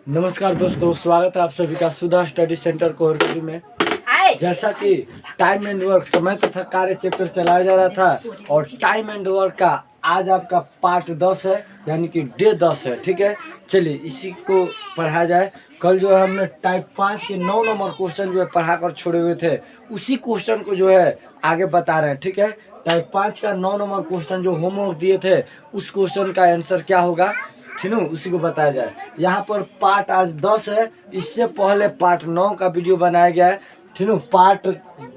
नमस्कार दोस्तों, स्वागत है आप सभी का सुधा स्टडी सेंटर कोहरपुर में। जैसा कि टाइम एंड वर्क समय तथा कार्य चैप्टर चलाया जा रहा था और टाइम एंड वर्क का आज आपका पार्ट 10 है, यानी कि डे 10 है। ठीक है, चलिए इसी को पढ़ाया जाए। कल जो है हमने टाइप 5 के 9 नंबर क्वेश्चन जो है पढ़ा कर छोड़े हुए थे, उसी क्वेश्चन को जो है आगे बता रहे हैं। ठीक है, टाइप 5 का 9 नंबर क्वेश्चन जो होमवर्क दिए थे, उस क्वेश्चन का आंसर क्या होगा, ठीक है, उसी को बताया जाए। यहाँ पर पार्ट आज 10 है, इससे पहले पार्ट 9 का वीडियो बनाया गया है। ठीक है, पार्ट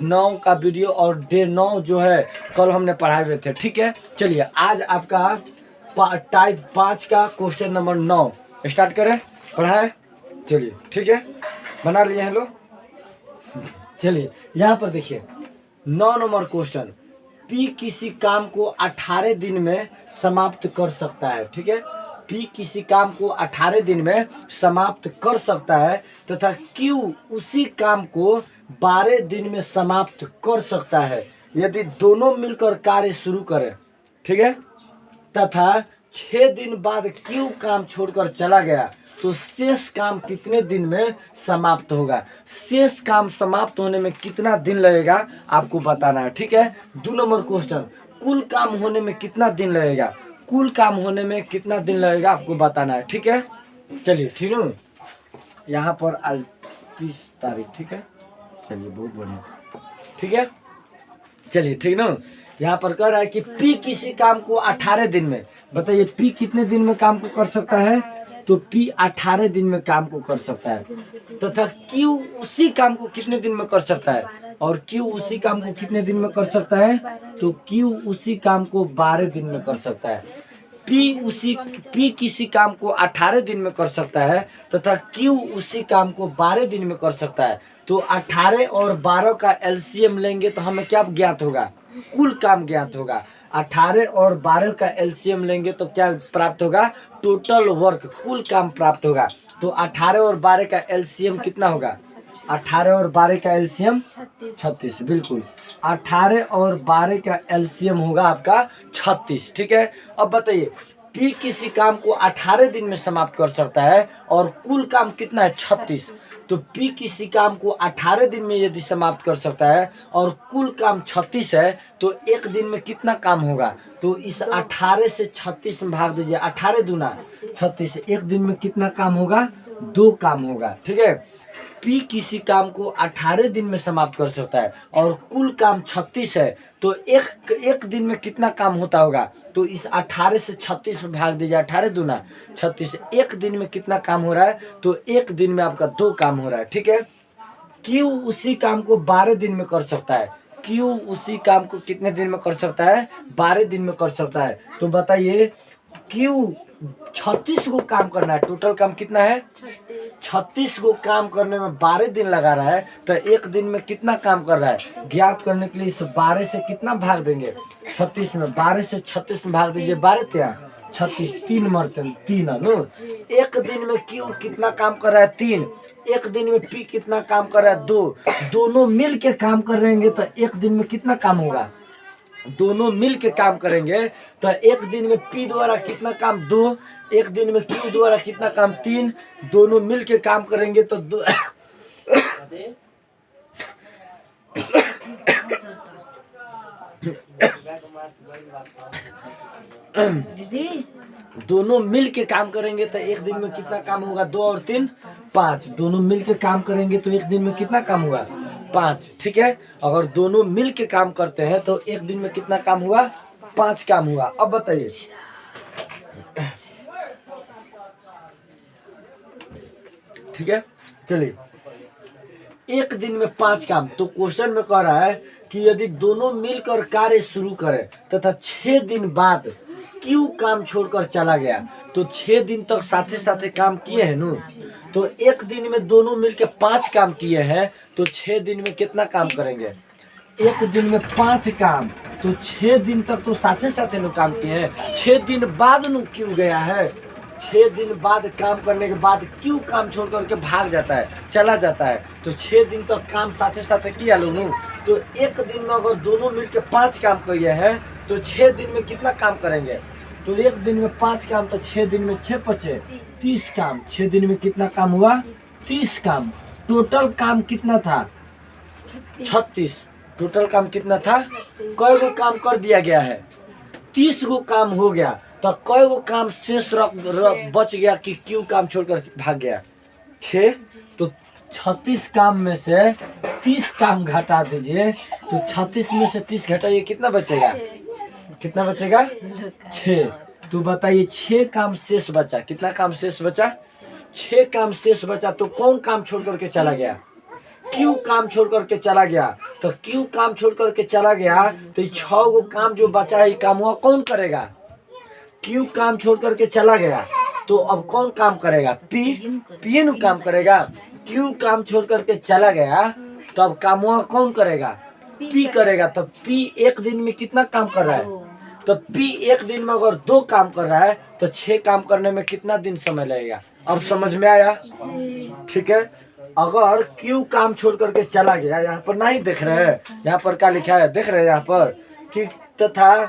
9 का वीडियो और डे 9 जो है कल हमने पढ़ाए हुए थे। ठीक है, चलिए आज आपका टाइप 5 का क्वेश्चन नंबर 9 स्टार्ट करें, पढ़ाए। चलिए ठीक है, बना लिए हैं लोग। चलिए यहाँ पर देखिए 9 नंबर क्वेश्चन, पी किसी काम को 18 दिन में समाप्त कर सकता है। ठीक है, पी किसी काम को 18 दिन में समाप्त कर सकता है तथा क्यू उसी काम को 12 दिन में समाप्त कर सकता है यदि दोनों मिलकर कार्य शुरू करें। ठीक है, तथा 6 दिन बाद क्यू काम छोड़कर चला गया तो शेष काम कितने दिन में समाप्त होगा। शेष काम समाप्त होने में कितना दिन लगेगा आपको बताना है। ठीक है, 2 नंबर क्वेश्चन, कुल काम होने में कितना दिन लगेगा, कुल काम होने में कितना दिन लगेगा आपको बताना है। ठीक है, चलिए ठीक है, यहाँ पर आज 30 तारीख। ठीक है, चलिए बहुत बढ़िया। ठीक है, चलिए ठीक ना, यहाँ पर कह रहा है कि पी किसी काम को 18 दिन में, बताइए पी कितने दिन में काम को कर सकता है, तो पी 18 दिन में काम को कर सकता है तथा क्यू उसी काम को कितने दिन में कर सकता है, और क्यू उसी काम को कितने दिन में कर सकता है, तो क्यू उसी काम को 12 दिन में कर सकता है। पी किसी काम को 18 दिन में कर सकता है तथा क्यू उसी काम को 12 दिन में कर सकता है। तो 18 और 12 का एलसीएम लेंगे तो हमें क्या ज्ञात होगा, कुल काम ज्ञात होगा। 18 और 12 का एलसीएम लेंगे तो क्या प्राप्त होगा, टोटल वर्क, कुल काम प्राप्त होगा। तो 18 और 12 का एलसीएम कितना होगा, 18 और 12 का एलसीएम 36, बिल्कुल 18 और 12 का एलसीएम होगा आपका 36। ठीक है, अब बताइए पी किसी काम को 18 दिन में समाप्त कर सकता है और कुल काम कितना है 36, तो पी किसी काम को 18 दिन में यदि समाप्त कर सकता है और कुल काम 36 है तो एक दिन में कितना काम होगा, तो इस 18 से 36 में भाग दीजिए, 18 दूना 36, एक दिन में कितना काम होगा, 2 काम होगा। ठीक है, पी किसी काम को 18 दिन में समाप्त कर सकता है और कुल काम 36 है तो एक दिन में कितना काम होता होगा, तो इस 18 से 36 में भाग दीजिए, 18 दूना 36, एक दिन में कितना काम हो रहा है, तो एक दिन में आपका 2 काम हो रहा है। ठीक है, क्यू उसी काम को 12 दिन में कर सकता है, क्यू उसी काम को कितने दिन में कर सकता है, 12 दिन में कर सकता है। तो बताइए क्यू 36 को काम करना है, टोटल काम कितना है 36 को काम करने में 12 दिन लगा रहा है तो एक दिन में कितना काम कर रहा है, ज्ञात करने के लिए इस 12 से कितना भाग देंगे, 36 में 12 से 36 में भाग दीजिए, 12 त्या 36, 3 मरते 3 है नो। एक दिन में क्यू कितना काम कर रहा है, 3, एक दिन में पी कितना काम कर रहा है, 2, दोनों मिल के काम कर रहेंगे तो एक दिन में कितना काम होगा, दोनों मिल के काम करेंगे तो एक दिन में पी द्वारा कितना काम, 2, एक दिन में क्यू द्वारा कितना काम, 3, दोनों मिल के काम करेंगे तो दोनों मिल के काम करेंगे तो एक दिन में कितना काम होगा, 2 और 3 5, दोनों मिल के काम करेंगे तो एक दिन में कितना काम होगा, 5। ठीक है, अगर दोनों मिल के काम करते हैं तो एक दिन में कितना काम हुआ, 5 काम हुआ। अब बताइए ठीक है, चलिए एक दिन में 5 काम, तो क्वेश्चन में कह रहा है कि यदि दोनों मिलकर कार्य शुरू करें तथा 6 दिन बाद क्यू काम छोड़कर चला गया तो 6 दिन तक साथे साथे काम किए हैं नु, तो एक दिन में दोनों मिलकर 5 काम किए हैं तो 6 दिन में कितना काम करेंगे, एक दिन में 5 काम, तो 6 दिन तक तो साथे साथे लोग काम किए हैं, 6 दिन बाद नु क्यों गया है, 6 दिन बाद काम करने के बाद क्यों काम छोड़ करके भाग जाता है, चला जाता है, तो 6 दिन तक काम साथे साथे किया लोग, तो एक दिन में अगर दोनों मिलकर 5 काम किए हैं तो 6 दिन में कितना काम करेंगे, तो एक दिन में 5 काम, तो 6 दिन में 6 बचे 30 काम। 6 दिन में कितना काम हुआ? 30 काम। टोटल काम कितना था? 36। टोटल काम कितना था? कई गो काम कर दिया गया है? 30 गो काम हो गया। तो कई गो काम शेष बच गया कि क्यों काम छोड़कर भाग गया? 6। तो 36 काम में से 30 काम घटा दीजिए, तो 36 में से 30 घटाइए, कितना बचेगा? कितना बचेगा? 6। तो बताइए 6 काम शेष बचा। कितना काम शेष बचा? 6 काम शेष बचा। तो कौन काम छोड़ करके चला गया? क्यों काम छोड़ करके चला गया। तो क्यों काम छोड़ करके चला गया, तो 6 गो काम जो बचा है काम हुआ कौन करेगा? क्यों काम छोड़ करके चला गया, तो अब कौन काम करेगा? पी नु काम करेगा। क्यों काम छोड़ करके चला गया, तो अब काम हुआ कौन करेगा? पी करेगा। तो पी एक दिन में कितना काम कर रहा है? तो पी एक दिन में अगर 2 काम कर रहा है, तो 6 काम करने में कितना दिन समय लगेगा? अब समझ में आया? ठीक है। अगर क्यों काम छोड़ करके चला गया, यहाँ पर नहीं देख रहे हैं, यहाँ पर क्या लिखा है देख रहे हैं यहाँ पर कि तथा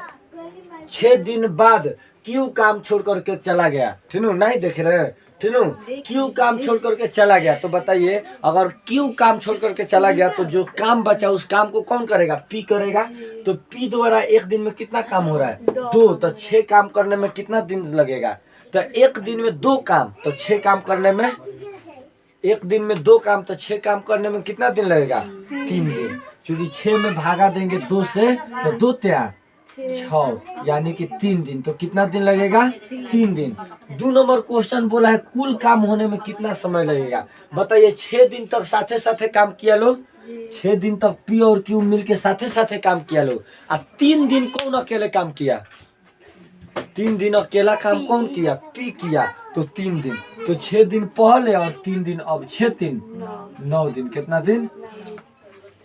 6 दिन बाद क्यों काम छोड़ करके चला गया। ठीक नहीं देख रहे हैं? ठीक क्यों काम छोड़ करके चला गया। तो बताइए अगर क्यों काम छोड़ करके चला गया, तो जो काम बचा उस काम को कौन करेगा? पी करेगा। तो पी द्वारा एक दिन में कितना काम हो रहा है? 2। तो 6 काम करने में कितना दिन लगेगा? तो एक दिन में 2 काम, तो 6 काम करने में, एक दिन में 2 काम, तो 6 काम करने में कितना दिन लगेगा? 3 दिन। क्योंकि 6 में भागा देंगे 2 से, तो 2 त्या 6, यानी कि 3 दिन। तो कितना दिन लगेगा? 3 दिन। 2 नंबर क्वेश्चन बोला है कुल काम होने में कितना समय लगेगा। बताइए 6 दिन तक साथे साथे काम किया लोग। 6 दिन तक पी और क्यू मिल के साथे साथे काम किया लोग। और 3 दिन कौन अकेले काम किया? 3 दिन अकेला काम कौन किया? पी किया। तो 3 दिन। तो 6 दिन पहले और 3 दिन अब, 6 3 9 दिन। कितना दिन?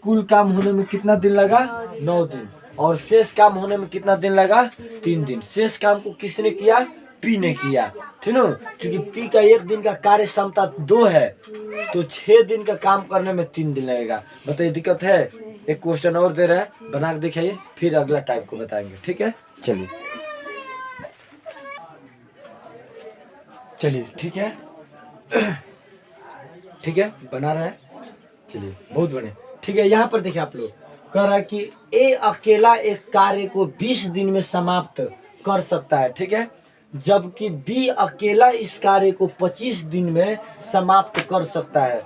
कुल काम होने में कितना दिन लगा? 9 दिन। और शेष काम होने में कितना दिन लगा? 3 दिन। शेष काम को किसने किया? पी ने किया। ठीक है, क्योंकि पी का एक दिन का कार्य क्षमता 2 है, तो 6 दिन का काम करने में 3 दिन लगेगा। बताइए दिक्कत है? एक क्वेश्चन और दे रहा है, बना के दिखाइए, फिर अगला टाइप को बताएंगे। ठीक है, चलिए ठीक है ठीक है, बना रहे हैं। चलिए बहुत बढ़िया। ठीक है, यहाँ पर देखिए आप लोग कह रहा है कि ए अकेला एक कार्य को 20 दिन में समाप्त कर सकता है। ठीक है, जबकि बी अकेला इस कार्य को 25 दिन में समाप्त कर सकता है।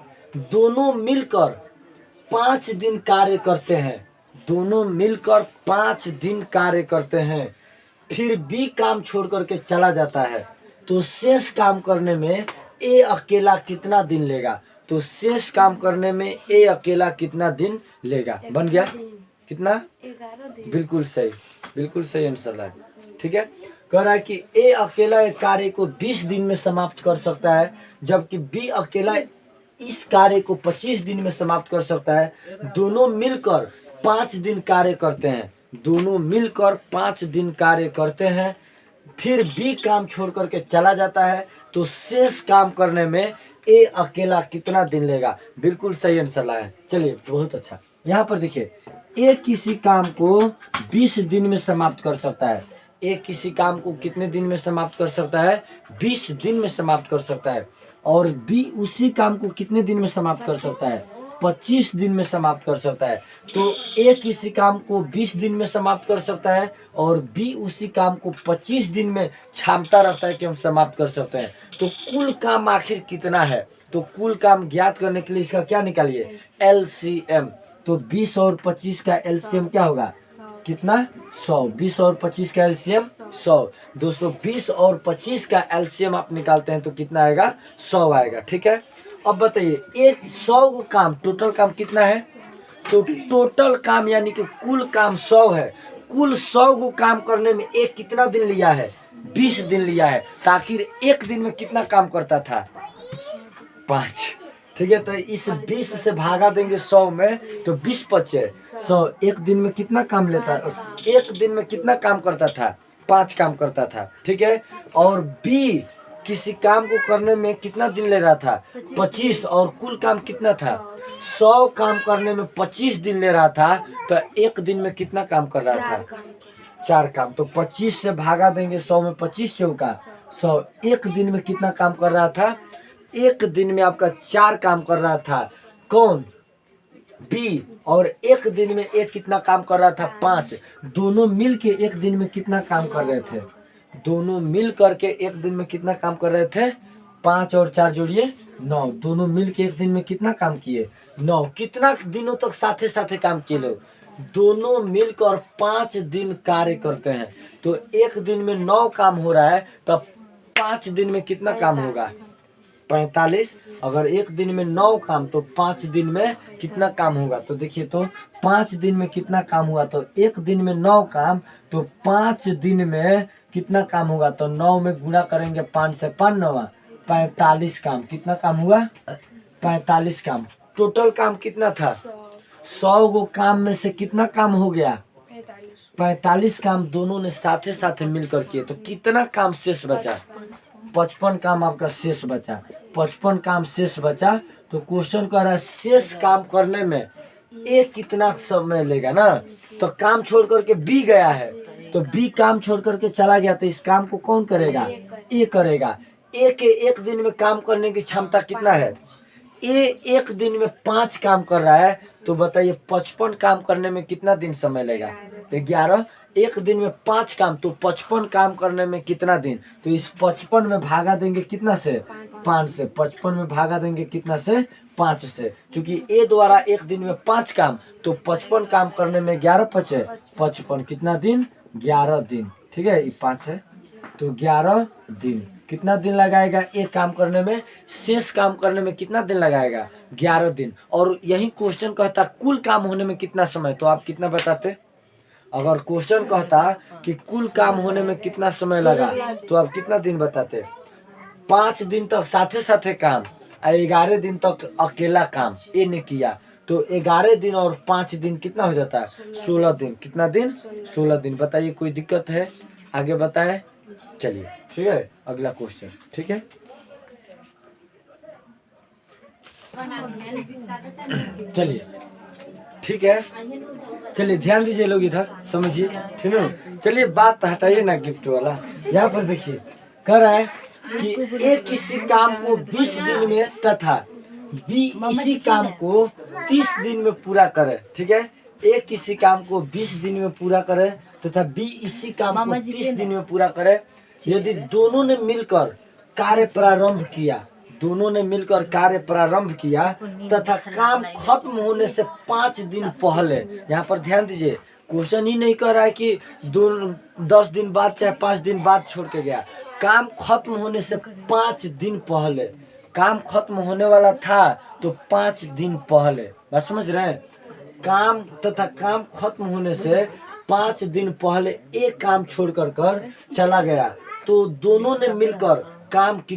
दोनों मिलकर 5 दिन कार्य करते हैं। दोनों मिलकर 5 दिन कार्य करते हैं। फिर बी काम छोड़ करके चला जाता है। तो शेष काम करने में ए अकेला कितना दिन लेगा? तो शेष काम करने में ए अकेला कितना दिन लेगा? बन गया कितना? 11 दिन। बिल्कुल सही, बिल्कुल सही आंसर है। ठीक है, कह रहा है कि ए अकेला एक कार्य को 20 दिन में समाप्त कर सकता है, जबकि बी अकेला इस कार्य को 25 दिन में समाप्त कर सकता है। दोनों मिलकर 5 दिन कार्य करते हैं। दोनों मिलकर 5 दिन कार्य करते हैं। फिर बी काम छोड़ करके चला जाता है। तो शेष काम करने में ए अकेला कितना दिन लेगा? बिल्कुल सही आंसर है। चलिए बहुत अच्छा। यहाँ पर देखिए, ए किसी काम को 20 दिन में समाप्त कर सकता है। ए किसी काम को कितने दिन में समाप्त कर सकता है? 20 दिन में समाप्त कर सकता है। और बी उसी काम को कितने दिन में समाप्त कर सकता है? 25 दिन में समाप्त कर सकता है। तो ए किसी काम को 20 दिन में समाप्त कर सकता है और बी उसी काम को 25 दिन में क्षमता रखता है कि हम समाप्त कर सकते हैं। तो कुल काम आखिर कितना है? तो कुल काम ज्ञात करने के लिए इसका क्या निकालिए? LCM। तो 20 और 25 का LCM क्या होगा? कितना? 100। 20 और 25 का LCM 100। दोस्तों 20 और 25 का LCM आप निकालते हैं तो कितना आएगा? 100 आएगा। ठीक है, अब बताइए एक 100 काम, टोटल काम कितना है? तो टोटल काम यानी कि कुल काम 100 है। कुल 100 को काम करने में एक कितना दिन लिया है? 20 दिन लिया है। तो आखिर एक दिन में कितना काम करता था? 5। ठीक है, तो इस 20 से भागा देंगे 100 में, तो 20 बचे 100। एक दिन में कितना काम लेता? एक दिन में कितना काम करता था? 5 काम करता था। ठीक है, और बी किसी काम को करने में कितना दिन ले रहा था? 25। और कुल काम कितना था? 100 काम करने में 25 दिन ले रहा था। तो एक दिन में कितना काम कर रहा था? 4 काम, तो 25 से भागा देंगे 100 में, 25 चौका 100। एक दिन में कितना काम कर रहा था? एक दिन में आपका 4 काम कर रहा था। कौन? बी। और एक दिन में एक कितना काम कर रहा था? 5। दोनों मिल के एक दिन में कितना काम कर रहे थे? दोनों मिल करके एक दिन में कितना काम कर रहे थे? 5 और 4 जोड़िए 9। दोनों मिल के एक दिन में कितना काम किए? 9। कितना दिनों तक साथे साथे काम किए लोग? दोनों मिलकर 5 दिन कार्य करते हैं। तो एक दिन में 9 काम हो रहा है, तब 5 दिन में कितना काम होगा? 45। अगर एक दिन में 9 काम, तो 5 दिन में कितना काम होगा? तो देखिए, तो 5 दिन में कितना काम हुआ? तो एक दिन में 9 काम, तो 5 दिन में कितना काम होगा? तो 9 में गुणा करेंगे 5 से, 5 9 45 काम। कितना काम हुआ? 45 काम। टोटल काम कितना था? 100 गो काम में से कितना काम हो गया? 45 काम दोनों ने साथे साथे मिलकर किए। तो कितना काम शेष बचा? 55 काम आपका शेष बचा। 55 काम शेष बचा। तो क्वेश्चन कह रहा है शेष काम करने में ए कितना समय लेगा ना। तो काम छोड़ करके बी गया है, तो बी काम छोड़ करके चला गया, तो इस काम को कौन करेगा? ए करेगा। ए के एक दिन में काम करने की क्षमता कितना है? ए एक दिन में 5 काम कर रहा है, तो बताइए 55 काम करने में कितना दिन समय लेगा? 11। एक दिन में 5 काम, तो 55 काम करने में कितना दिन? तो इस 55 में भागा देंगे कितना से? 5 से। 55 में भागा देंगे कितना से? 5 से। क्योंकि ए द्वारा एक दिन में 5 काम, तो 55 काम करने में 11 बचे 55। कितना दिन? 11 दिन। ठीक है, ये 5 है, तो 11 दिन। कितना दिन लगाएगा एक काम करने में? शेष काम करने में कितना दिन लगाएगा? 11 दिन। और यही क्वेश्चन कहता कुल काम होने में कितना समय, तो आप कितना बताते? अगर क्वेश्चन कहता कि कुल काम होने में कितना समय लगा, तो आप कितना दिन बताते? 5 दिन तक साथे साथे काम, 11 दिन तक अकेला काम ए ने किया, तो 11 दिन और 5 दिन कितना हो जाता है? 16 दिन। कितना दिन? 16 दिन। बताइए, कोई दिक्कत है? आगे बताएं। चलिए, ठीक है, अगला क्वेश्चन। ठीक है, चलिए, ठीक है, चलिए ध्यान दीजिए लोग, इधर समझिए, ठीक है। चलिए बात हटाइए ना गिफ्ट वाला। यहाँ पर देखिए, कह रहा है कि ए किसी काम को 20 दिन में तथा बी इसी काम को 30 दिन में पूरा करे। ठीक है, ए किसी काम को 20 दिन में पूरा करे तथा बी इसी काम को 30 दिन में पूरा करे। यदि दोनों ने मिलकर कार्य प्रारंभ किया, दोनों ने मिलकर कार्य प्रारंभ किया तथा काम खत्म होने से 5 दिन पहले, यहाँ पर ध्यान दीजिए, क्वेश्चन ही नहीं कर रहा है कि 10 दिन बाद चाहे 5 दिन बाद छोड़ के गया। काम खत्म होने से 5 दिन पहले, काम खत्म होने वाला था तो 5 दिन पहले, बात समझ रहे हैं? काम तथा काम खत्म होने से 5 दिन पहले एक काम छोड़ कर चला गया, तो दोनों ने मिलकर काम की